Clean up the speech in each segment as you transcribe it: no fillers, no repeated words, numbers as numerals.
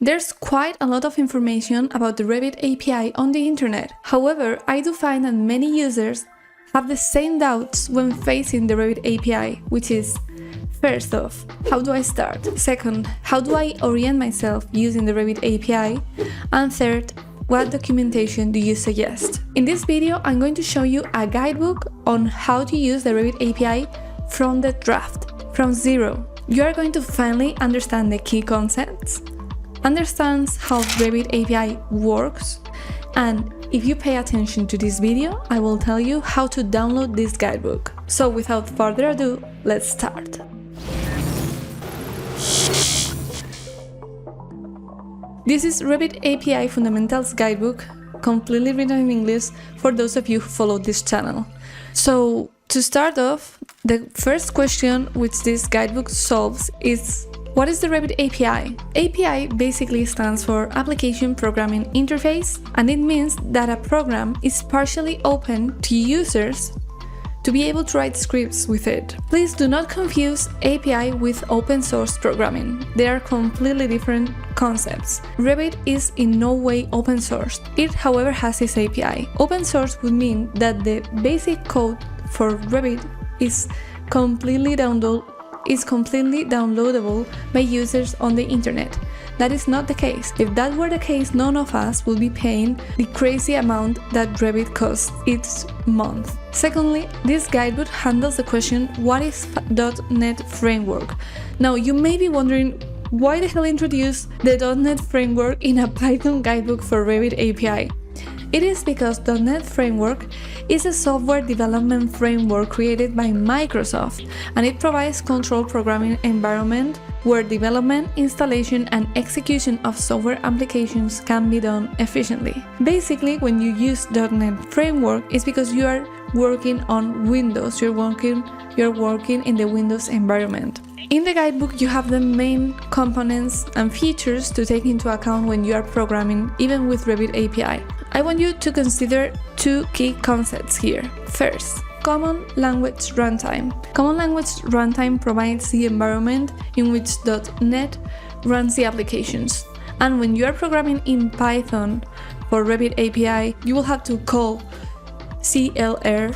There's quite a lot of information about the Revit API on the internet. However, I do find that many users have the same doubts when facing the Revit API, which is, first off, how do I start? Second, how do I orient myself using the Revit API? And third, what documentation do you suggest? In this video, I'm going to show you a guidebook on how to use the Revit API from the draft, from zero. You are going to finally understand the key concepts, understand how Revit API works, and if you pay attention to this video, I will tell you how to download this guidebook. So without further ado, let's start. This is Revit API Fundamentals Guidebook, completely written in English for those of you who follow this channel. So to start off, the first question which this guidebook solves is, what is the Revit API? API basically stands for Application Programming Interface, and it means that a program is partially open to users to be able to write scripts with it. Please do not confuse API with open source programming. They are completely different concepts. Revit is in no way open source. It, however, has its API. Open source would mean that the basic code for Revit is completely downloadable by users on the internet. That is not the case. If that were the case, none of us would be paying the crazy amount that Revit costs each month. Secondly, this guidebook handles the question, what is .NET Framework? Now, you may be wondering, why the hell introduce the .NET Framework in a Python guidebook for Revit API? It is because .NET Framework is a software development framework created by Microsoft, and it provides controlled programming environment where development, installation, and execution of software applications can be done efficiently. Basically, when you use .NET Framework, it's because you are working on Windows, you're working in the Windows environment. In the guidebook, you have the main components and features to take into account when you are programming, even with Revit API. I want you to consider two key concepts here. First, Common Language Runtime. Common Language Runtime provides the environment in which .NET runs the applications. And when you are programming in Python for Revit API, you will have to call CLR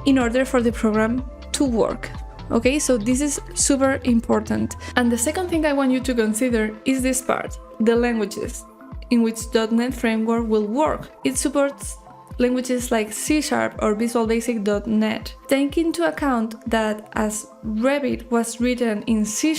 in order for the program to work. Okay, so this is super important. And the second thing I want you to consider is this part, the languages in which .NET Framework will work. It supports languages like C# or Visual Basic .NET. Take into account that as Revit was written in C#,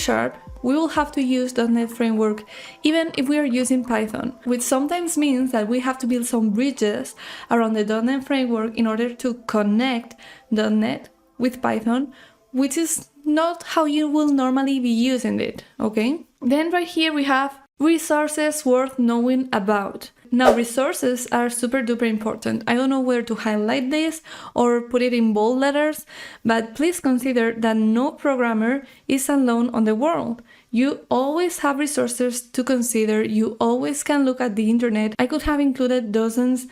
we will have to use .NET Framework even if we are using Python, which sometimes means that we have to build some bridges around the .NET Framework in order to connect .NET with Python, which is not how you will normally be using it, okay? Then right here we have resources worth knowing about. Now, resources are super duper important. I don't know where to highlight this or put it in bold letters, but please consider that no programmer is alone on the world. You always have resources to consider. You always can look at the internet. I could have included dozens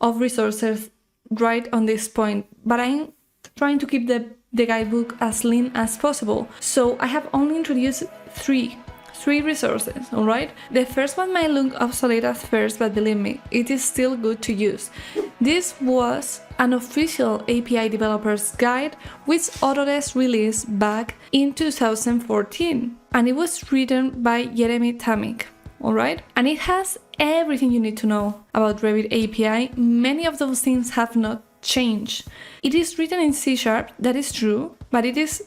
of resources right on this point, but I'm trying to keep the guidebook as lean as possible. So I have only introduced three resources, alright? The first one might look obsolete at first, but believe me, it is still good to use. This was an official API developer's guide which Autodesk released back in 2014, and it was written by Jeremy Tamik, alright? And it has everything you need to know about Revit API. Many of those things have not changed. It is written in C#, that is true, but it is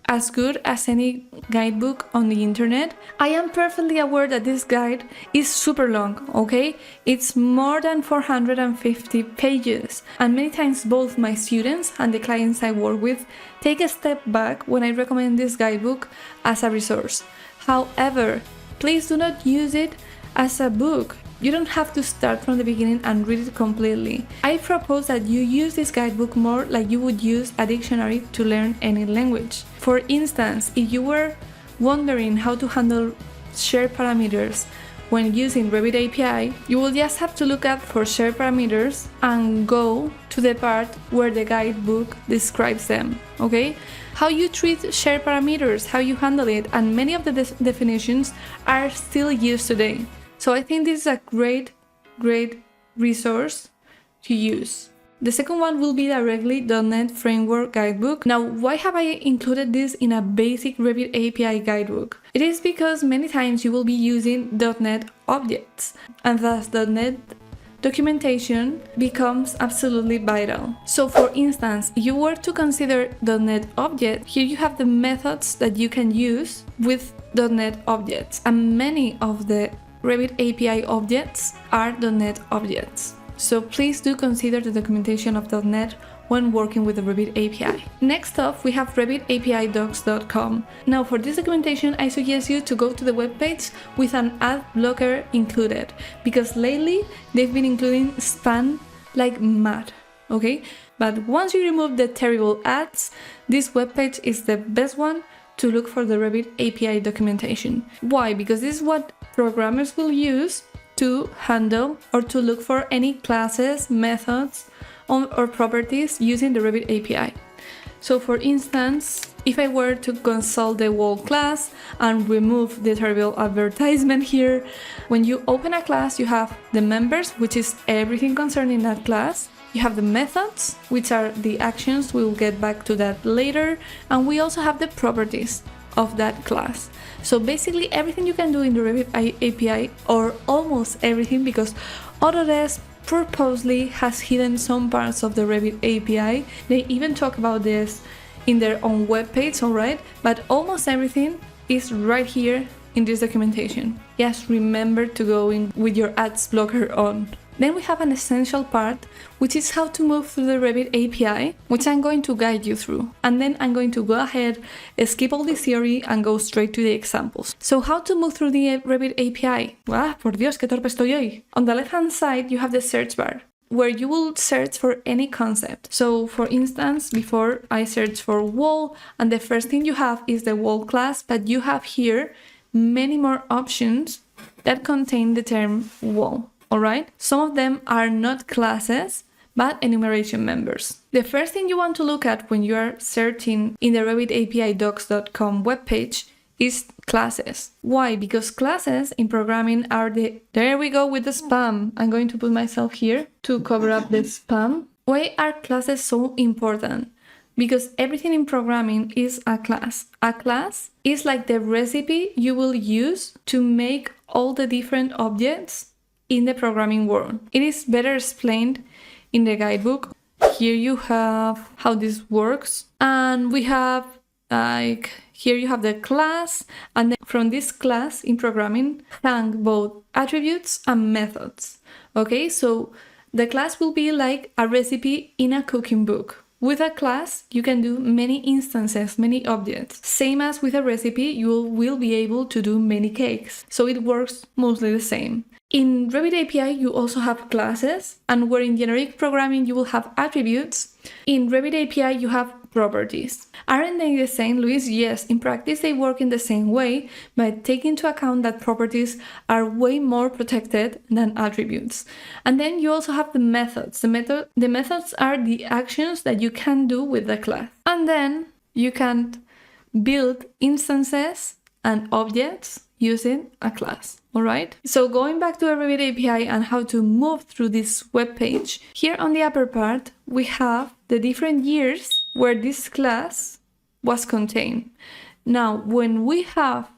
as good as any guidebook on the internet. I am perfectly aware that this guide is super long, okay? It's more than 450 pages, and many times both my students and the clients I work with take a step back when I recommend this guidebook as a resource. However, please do not use it as a book. You don't have to start from the beginning and read it completely. I propose that you use this guidebook more like you would use a dictionary to learn any language. For instance, if you were wondering how to handle shared parameters when using Revit API, you will just have to look up for shared parameters and go to the part where the guidebook describes them, okay? How you treat shared parameters, how you handle it, and many of the definitions are still used today. So I think this is a great resource to use. The second one will be directly .NET Framework Guidebook. Now, why have I included this in a basic Revit API guidebook? It is because many times you will be using .NET objects, and thus .NET documentation becomes absolutely vital. So for instance, if you were to consider .NET object, here you have the methods that you can use with .NET objects, and many of the Revit API objects are .NET objects. So please do consider the documentation of .NET when working with the Revit API. Next up, we have RevitAPIDocs.com. Now for this documentation, I suggest you to go to the webpage with an ad blocker included, because lately they've been including spam like mad, okay? But once you remove the terrible ads, this webpage is the best one to look for the Revit API documentation. Why? Because this is what programmers will use to handle or to look for any classes, methods, or properties using the Revit API. So for instance, if I were to consult the wall class and remove the terrible advertisement here, when you open a class, you have the members, which is everything concerning that class. You have the methods, which are the actions. We'll get back to that later. And we also have the properties of that class. So basically everything you can do in the Revit API, or almost everything, because Autodesk purposely has hidden some parts of the Revit API. They even talk about this in their own webpage, alright? But almost everything is right here in this documentation. Just remember to go in with your ads blocker on. Then we have an essential part, which is how to move through the Revit API, which I'm going to guide you through. And then I'm going to go ahead, skip all the theory, and go straight to the examples. So how to move through the Revit API? Ah, por Dios, qué torpe estoy hoy. On the left-hand side, you have the search bar, where you will search for any concept. So for instance, before I search for wall, and the first thing you have is the wall class, but you have here many more options that contain the term wall. Alright, some of them are not classes, but enumeration members. The first thing you want to look at when you are searching in the RevitAPIDocs.com webpage is classes. Why? Because classes in programming are there we go with the spam. I'm going to put myself here to cover up the spam. Why are classes so important? Because everything in programming is a class. A class is like the recipe you will use to make all the different objects in the programming world. It is better explained in the guidebook. Here you have how this works, and we have here you have the class, and then from this class in programming hang both attributes and methods. Okay, so the class will be like a recipe in a cooking book. With a class, you can do many instances, many objects. Same as with a recipe, you will be able to do many cakes. So it works mostly the same. In Revit API, you also have classes, and where in generic programming you will have attributes, in Revit API you have properties. Aren't they the same, Luis? Yes, in practice they work in the same way, but take into account that properties are way more protected than attributes. And then you also have the methods. The methods are the actions that you can do with the class. And then you can build instances and objects using a class. Alright, so going back to the Revit API and how to move through this web page, here on the upper part we have the different years where this class was contained. Now, when we have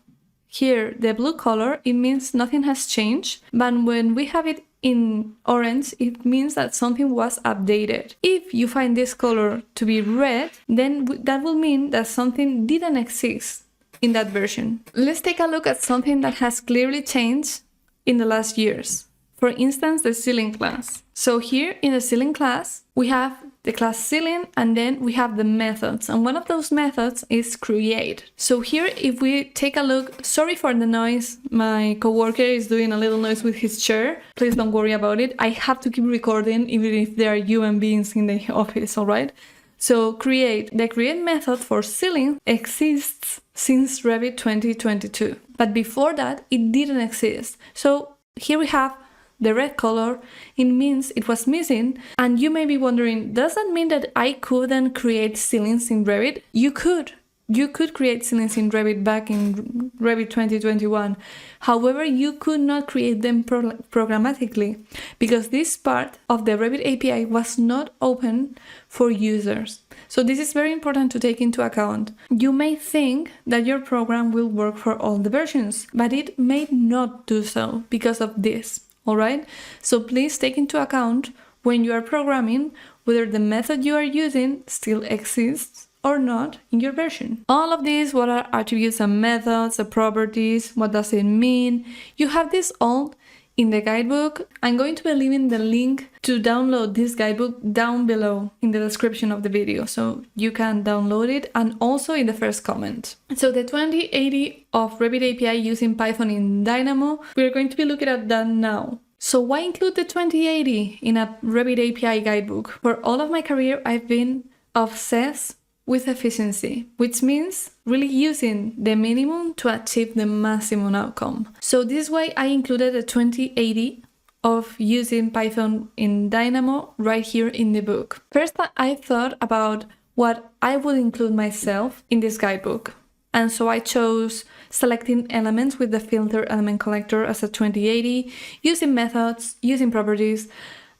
here the blue color, it means nothing has changed, but when we have it in orange, it means that something was updated. If you find this color to be red, then that will mean that something didn't exist in that version. Let's take a look at something that has clearly changed in the last years. For instance, the ceiling class. So here in the ceiling class, we have the class ceiling, and then we have the methods. And one of those methods is create. So here, if we take a look, sorry for the noise, my coworker is doing a little noise with his chair. Please don't worry about it. I have to keep recording even if there are human beings in the office, all right? So the create method for ceiling exists since Revit 2022. But before that, it didn't exist. So here we have the red color. It means it was missing. And you may be wondering, does that mean that I couldn't create ceilings in Revit? You could, You could create ceilings in Revit back in Revit 2021. However, you could not create them programmatically because this part of the Revit API was not open for users. So this is very important to take into account. You may think that your program will work for all the versions, but it may not do so because of this, all right? So please take into account when you are programming whether the method you are using still exists or not in your version. All of these, what are attributes and methods, the properties, what does it mean? You have this all in the guidebook. I'm going to be leaving the link to download this guidebook down below in the description of the video, so you can download it, and also in the first comment. So the 2080 of Revit API using Python in Dynamo, we're going to be looking at that now. So why include the 2080 in a Revit API guidebook? For all of my career, I've been obsessed with efficiency, which means really using the minimum to achieve the maximum outcome. So this way I included a 2080 of using Python in Dynamo right here in the book. First, I thought about what I would include myself in this guidebook. And so I chose selecting elements with the filter element collector as a 2080, using methods, using properties,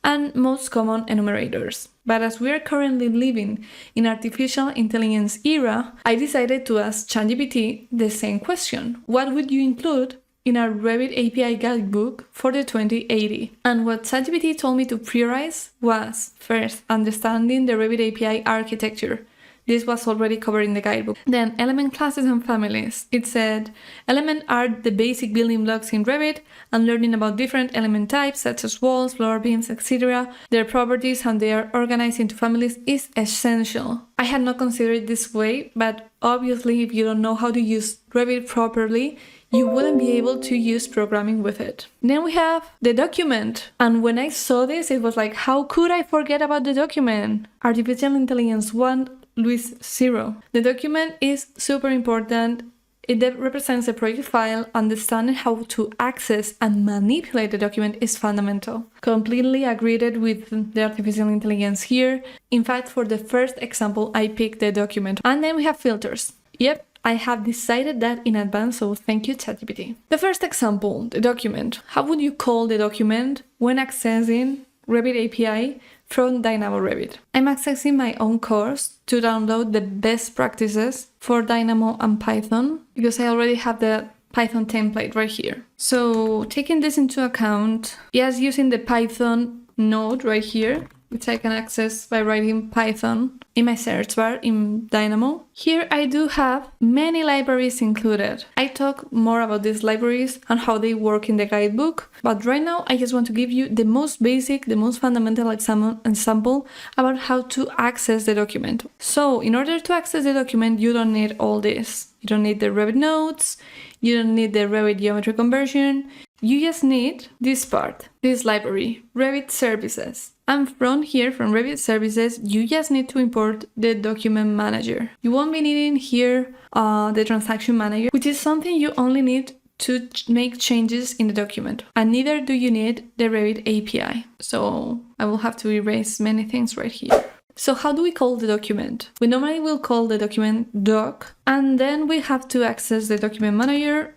and most common enumerators. But as we are currently living in artificial intelligence era, I decided to ask ChatGPT the same question. What would you include in a Revit API guidebook for the 2080? And what ChatGPT told me to prioritize was, first, understanding the Revit API architecture. This was already covered in the guidebook. Then element classes and families. It said, elements are the basic building blocks in Revit, and learning about different element types such as walls, floor beams, etc., their properties, how they are organized into families is essential. I had not considered it this way, but obviously if you don't know how to use Revit properly, you wouldn't be able to use programming with it. Then we have the document. And when I saw this, it was like, how could I forget about the document? Artificial Intelligence 1, Luis 0. The document is super important. It represents a project file. Understanding how to access and manipulate the document is fundamental. Completely agreed with the artificial intelligence here. In fact, for the first example, I picked the document. And then we have filters. Yep, I have decided that in advance, so thank you, ChatGPT. The first example, the document. How would you call the document when accessing Revit API from Dynamo Revit? I'm accessing my own course to download the best practices for Dynamo and Python because I already have the Python template right here. So taking this into account, yes, using the Python node right here, which I can access by writing Python in my search bar in Dynamo. Here I do have many libraries included. I talk more about these libraries and how they work in the guidebook, but right now I just want to give you the most basic, the most fundamental example about how to access the document. So in order to access the document, you don't need all this. You don't need the Revit nodes, you don't need the Revit geometry conversion, you just need this part, this library, Revit services. And from here, from Revit services, you just need to import the document manager. You won't be needing here the transaction manager, which is something you only need to make changes in the document. And neither do you need the Revit API. So I will have to erase many things right here. So how do we call the document? We normally will call the document doc, and then we have to access the document manager.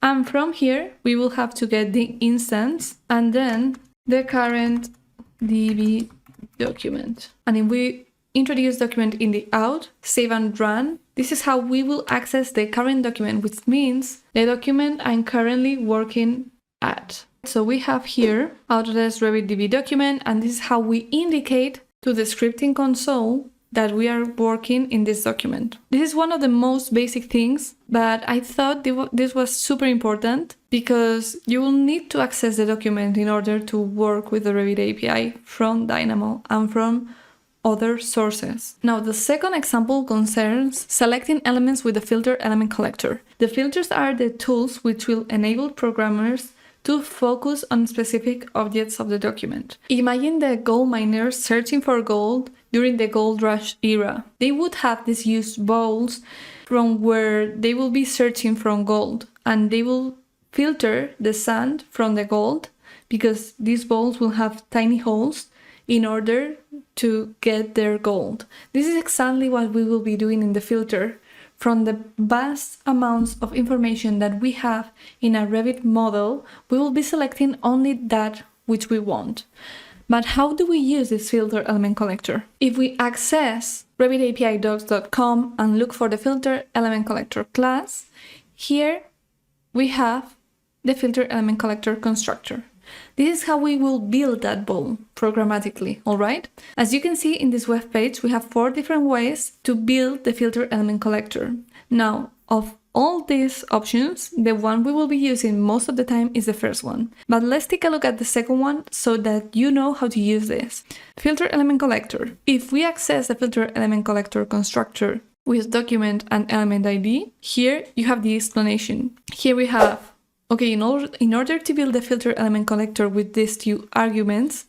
And from here, we will have to get the instance and then the current DB document. And if we introduce document in the out, save and run, this is how we will access the current document, which means the document I'm currently working at. So we have here Autodesk Revit DB document, and this is how we indicate to the scripting console that we are working in this document. This is one of the most basic things, but I thought this was super important because you will need to access the document in order to work with the Revit API from Dynamo and from other sources. Now, the second example concerns selecting elements with the filter element collector. The filters are the tools which will enable programmers to focus on specific objects of the document. Imagine the gold miners searching for gold during the gold rush era. They would have these used bowls from where they will be searching for gold, and they will filter the sand from the gold because these bowls will have tiny holes in order to get their gold. This is exactly what we will be doing in the filter from the vast amounts of information that we have in a Revit model, we will be selecting only that which we want. But how do we use this filter element collector? If we access revitapi.docs.com and look for the filter element collector class, here we have the filter element collector constructor. This is how we will build that bowl programmatically, alright? As you can see in this web page, we have 4 different ways to build the filter element collector. Now, of all these options, the one we will be using most of the time is the first one. But let's take a look at the second one so that you know how to use this. Filter element collector. If we access the filter element collector constructor with document and element ID, here you have the explanation. Here we have, okay, in order to build the filter element collector with these 2 arguments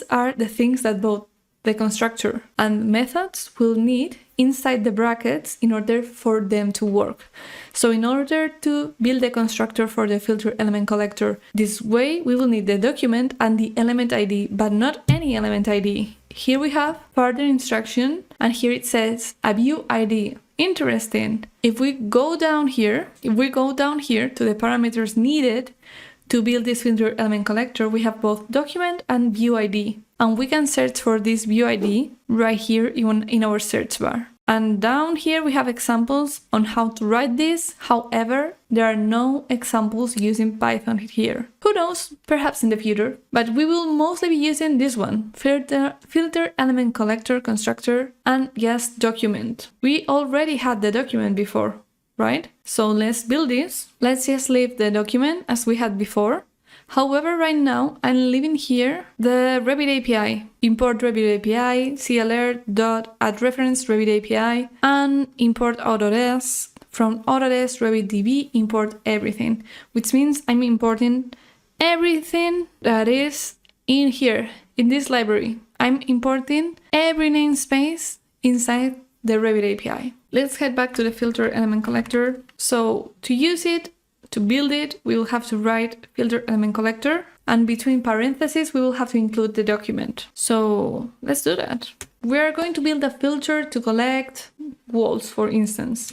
are the things that both the constructor and methods will need inside the brackets in order for them to work. So in order to build the constructor for the filter element collector this way, we will need the document and the element ID, but not any element ID. Here we have further instruction, and here it says a view ID. Interesting. If we go down here to the parameters needed to build this filter element collector, we have both document and view ID. And we can search for this view ID right here in our search bar. And down here we have examples on how to write this. However, there are no examples using Python here. Who knows, perhaps in the future, but we will mostly be using this one, filter element collector constructor and yes, document. We already had the document before, right? So let's build this. Let's just leave the document as we had before. However, right now I'm leaving here the Revit API, import Revit API, clr @reference Revit API, and import Autodesk. From Autodesk Revit DB, import everything, which means I'm importing everything that is in here, in this library. I'm importing every namespace inside the Revit API. Let's head back to the filter element collector. So to use it, to build it, we will have to write filter element collector, and between parentheses we will have to include the document. So let's do that. We are going to build a filter to collect walls, for instance.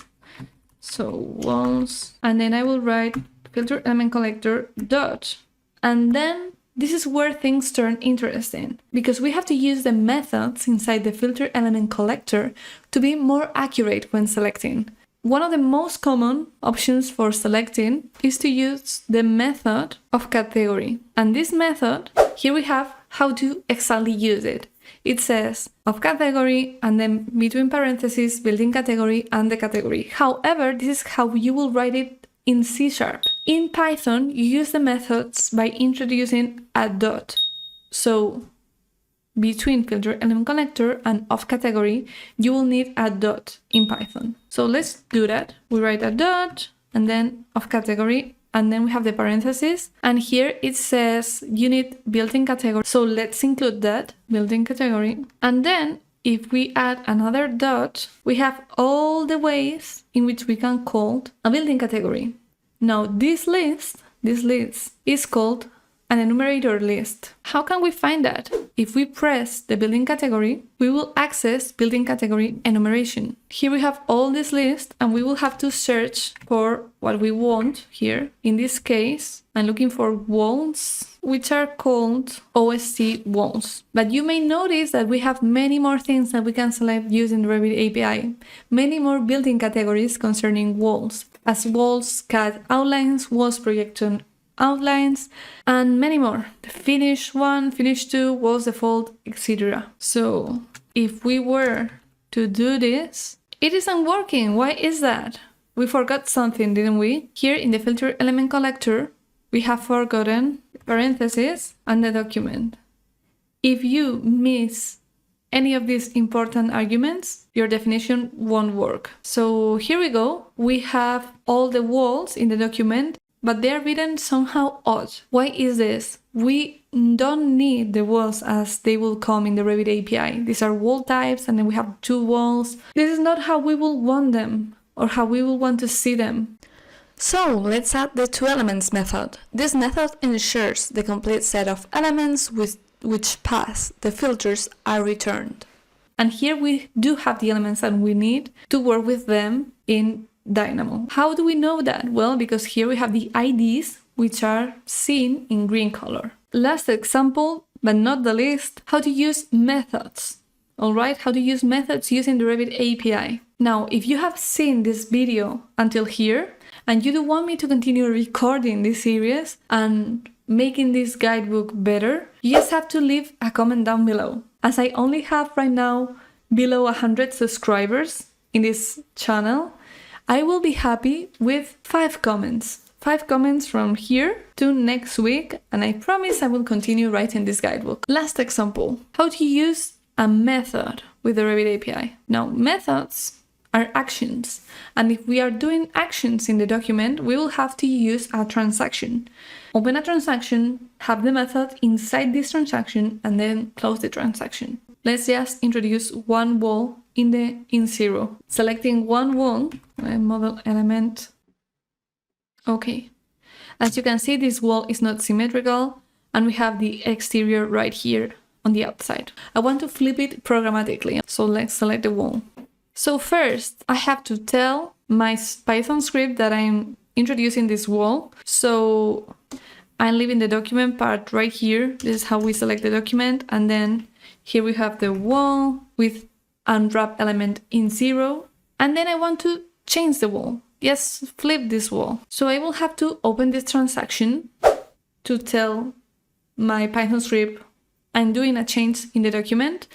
So walls, and then I will write filter element collector dot, and then this is where things turn interesting, because we have to use the methods inside the filter element collector to be more accurate when selecting. One of the most common options for selecting is to use the method of category. And this method, here we have how to exactly use it. It says of category and then between parentheses building category and the category. However, this is how you will write it in C#. In Python, you use the methods by introducing a dot. So between filter element collector and of category, you will need a dot in Python. So let's do that. We write a dot and then of category, and then we have the parentheses, and here it says you need built-in category. So let's include that built-in category. And then if we add another dot, we have all the ways in which we can call a built-in category. Now this list is called an enumerator list. How can we find that? If we press the building category, we will access building category enumeration. Here we have all this list, and we will have to search for what we want here. In this case, I'm looking for walls, which are called OSC walls. But you may notice that we have many more things that we can select using the Revit API. Many more building categories concerning walls, as walls, CAD outlines, walls projection outlines, and many more. The finish 1, finish 2, walls default, etc. So if we were to do this, it isn't working. Why is that? We forgot something, didn't we? Here in the filter element collector, we have forgotten parentheses and the document. If you miss any of these important arguments, your definition won't work. So here we go. We have all the walls in the document, but they're written somehow odd. Why is this? We don't need the walls as they will come in the Revit API. These are wall types, and then we have 2 walls. This is not how we will want them, or how we will want to see them. So let's add the toElements method. This method ensures the complete set of elements with which pass the filters are returned. And here we do have the elements that we need to work with them in Dynamo. How do we know that? Well, because here we have the IDs, which are seen in green color. Last example, but not the least, how to use methods. All right, how to use methods using the Revit API. Now, if you have seen this video until here, and you do want me to continue recording this series and making this guidebook better, you just have to leave a comment down below. As I only have right now below 100 subscribers in this channel, I will be happy with 5 comments. 5 comments from here to next week, and I promise I will continue writing this guidebook. Last example, how to use a method with the Revit API. Now, methods are actions, and if we are doing actions in the document, we will have to use a transaction. Open a transaction, have the method inside this transaction, and then close the transaction. Let's just introduce one wall in 0. Selecting one wall, model element. Okay. As you can see, this wall is not symmetrical, and we have the exterior right here on the outside. I want to flip it programmatically, so let's select the wall. So first, I have to tell my Python script that I'm introducing this wall. So I'm leaving the document part right here. This is how we select the document. And then here we have the wall with unwrap element in 0. And then I want to change the wall. Yes, flip this wall. So I will have to open this transaction to tell my Python script I'm doing a change in the document.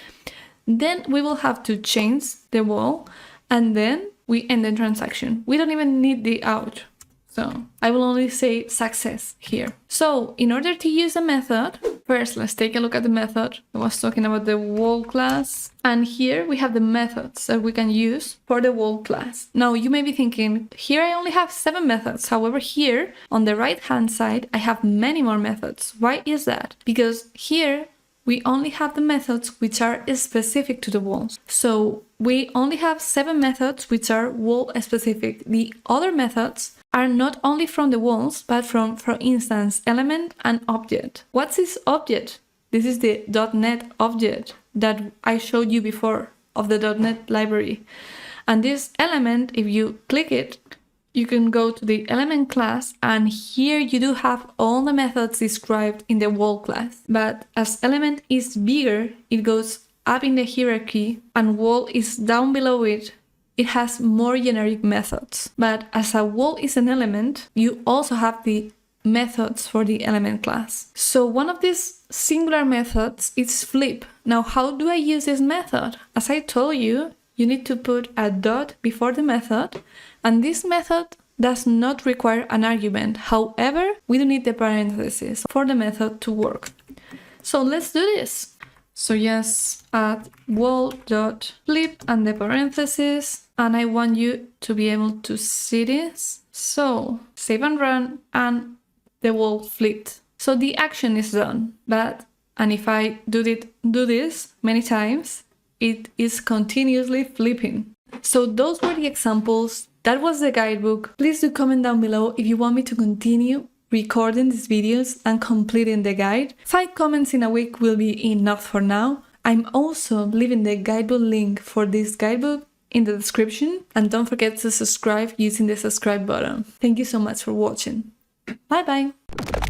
Then we will have to change the wall, and then we end the transaction. We don't even need the out. So I will only say success here. So in order to use a method, first let's take a look at the method. I was talking about the wall class, and here we have the methods that we can use for the wall class. Now you may be thinking, here I only have 7 methods. However, here on the right hand side, I have many more methods. Why is that? Because here we only have the methods which are specific to the walls. So we only have 7 methods which are wall specific. The other methods are not only from the walls, but from, for instance, element and object. What's this object? This is the .NET object that I showed you before of the .NET library. And this element, if you click it, you can go to the element class, and here you do have all the methods described in the wall class. But as element is bigger, it goes up in the hierarchy, and wall is down below it. It has more generic methods. But as a wall is an element, you also have the methods for the element class. So one of these singular methods is flip. Now, how do I use this method? As I told you, you need to put a dot before the method, and this method does not require an argument. However, we do need the parentheses for the method to work. So let's do this. So just add wall.flip and the parentheses, and I want you to be able to see this. So save and run, and the wall flipped. So the action is done, and if I do this many times, it is continuously flipping. So those were the examples. That was the guidebook. Please do comment down below if you want me to continue recording these videos and completing the guide. 5 comments in a week will be enough for now. I'm also leaving the guidebook link for this guidebook in the description, and don't forget to subscribe using the subscribe button. Thank you so much for watching. Bye bye!